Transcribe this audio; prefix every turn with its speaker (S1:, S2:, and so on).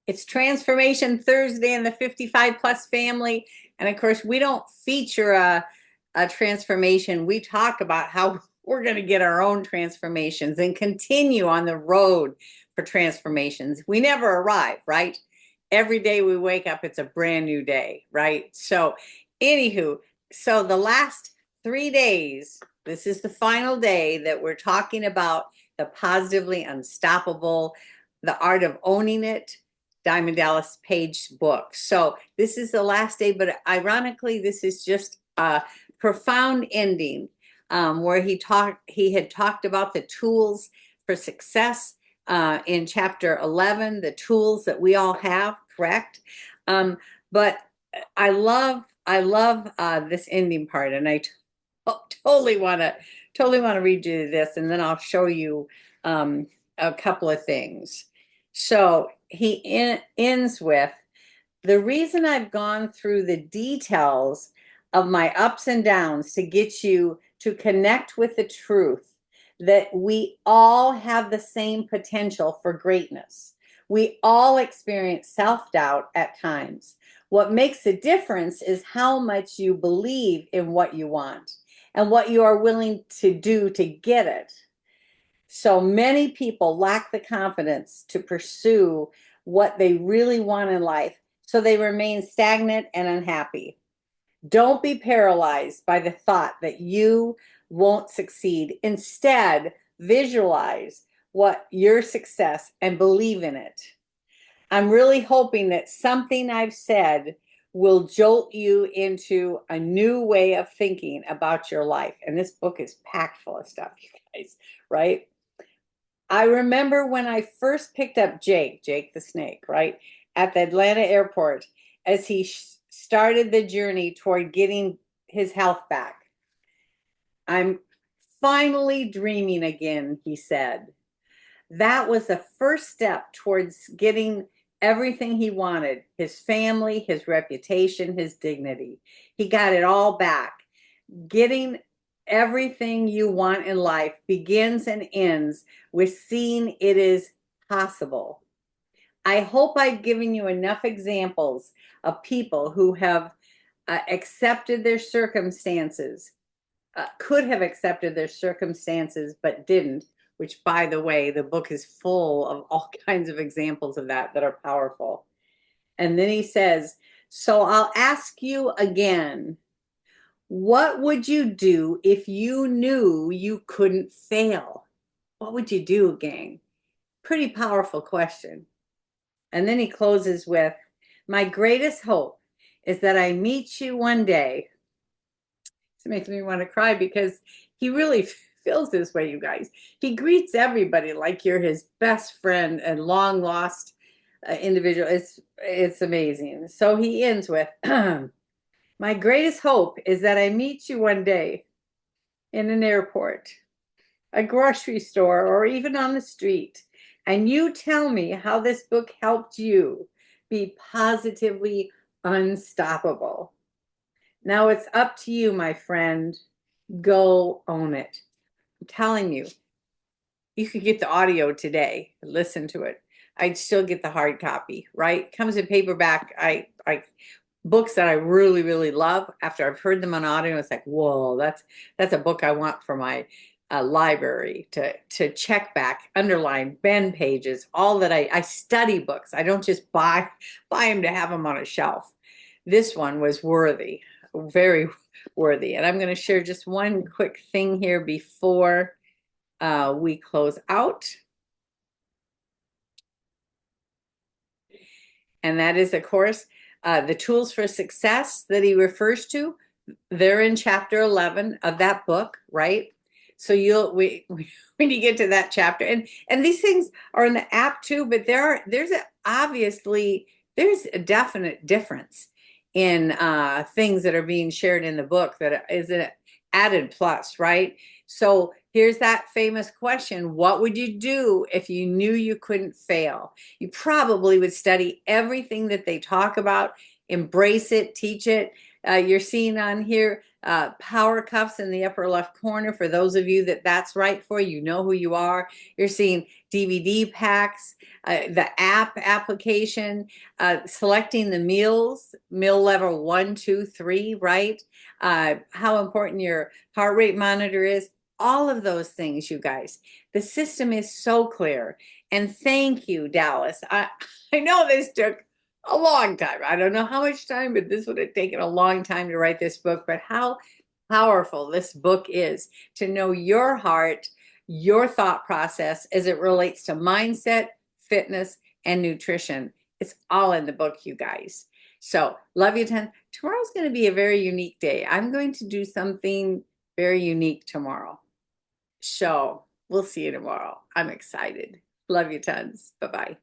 S1: It's Transformation Thursday in the 55 plus family. And of course, we don't feature a transformation. We talk about how we're going to get our own transformations and continue on the road for transformations. We never arrive, right? Every day we wake up, it's a brand new day, right? So, anywho, so the last 3 days, this is the final day that we're talking about the positively unstoppable, the art of owning it, Diamond Dallas Page book. So this is the last day, but ironically, this is just a profound ending where he had talked about the tools for success in chapter 11, the tools that we all have, correct? But I love this ending part, and totally want to read you this, and then I'll show you a couple of things. So he ends with, the reason I've gone through the details of my ups and downs to get you to connect with the truth that we all have the same potential for greatness. We all experience self-doubt at times. What makes a difference is how much you believe in what you want and what you are willing to do to get it. So many people lack the confidence to pursue what they really want in life, so they remain stagnant and unhappy. Don't be paralyzed by the thought that you won't succeed. Instead, visualize what your success and believe in it. I'm really hoping that something I've said will jolt you into a new way of thinking about your life. And this book is packed full of stuff, you guys, right? I remember when I first picked up Jake the snake, right, at the Atlanta airport as he started the journey toward getting his health back. I'm finally dreaming again, he said. That was the first step towards getting everything he wanted, his family, his reputation, his dignity. He got it all back. Getting everything you want in life begins and ends with seeing it is possible. I hope I've given you enough examples of people who have accepted their circumstances, could have accepted their circumstances, but didn't, which, by the way, the book is full of all kinds of examples of that are powerful. And then he says, so I'll ask you again, what would you do if you knew you couldn't fail? What would you do, gang? Pretty powerful question. And then he closes with, my greatest hope is that I meet you one day. It makes me want to cry because he really feels this way, you guys. He greets everybody like you're his best friend and long lost individual. It's amazing. So he ends with, my greatest hope is that I meet you one day in an airport, a grocery store, or even on the street, and you tell me how this book helped you be positively unstoppable. Now it's up to you, my friend. Go own it. I'm telling you, you could get the audio today, listen to it. I'd still get the hard copy, right? Comes in paperback. I books that I really, really love. After I've heard them on audio, it's like, whoa, that's a book I want for my library to check back, underline, bend pages, all that. I study books. I don't just buy them to have them on a shelf. This one was worthy, very worthy. And I'm going to share just one quick thing here before we close out. And that is, of course, the tools for success that he refers to. They're in chapter 11 of that book, right? So when you get to that chapter, and these things are in the app too, but there's a definite difference in things that are being shared in the book that is an added plus, right? So here's that famous question. What would you do if you knew you couldn't fail? You probably would study everything that they talk about, embrace it, teach it. You're seeing on here power cuffs in the upper left corner. For those of you that that's right for, you know who you are. You're seeing DVD packs, the app application, selecting the meals, meal level 1, 2, 3, right? How important your heart rate monitor is. All of those things, you guys. The system is so clear. And thank you, Dallas. I know this took a long time. I don't know how much time, but this would have taken a long time to write this book. But how powerful this book is to know your heart, your thought process as it relates to mindset, fitness, and nutrition. It's all in the book, you guys. So, love you 10. Tomorrow's going to be a very unique day. I'm going to do something very unique tomorrow. So, we'll see you tomorrow. I'm excited. Love you tons. Bye bye.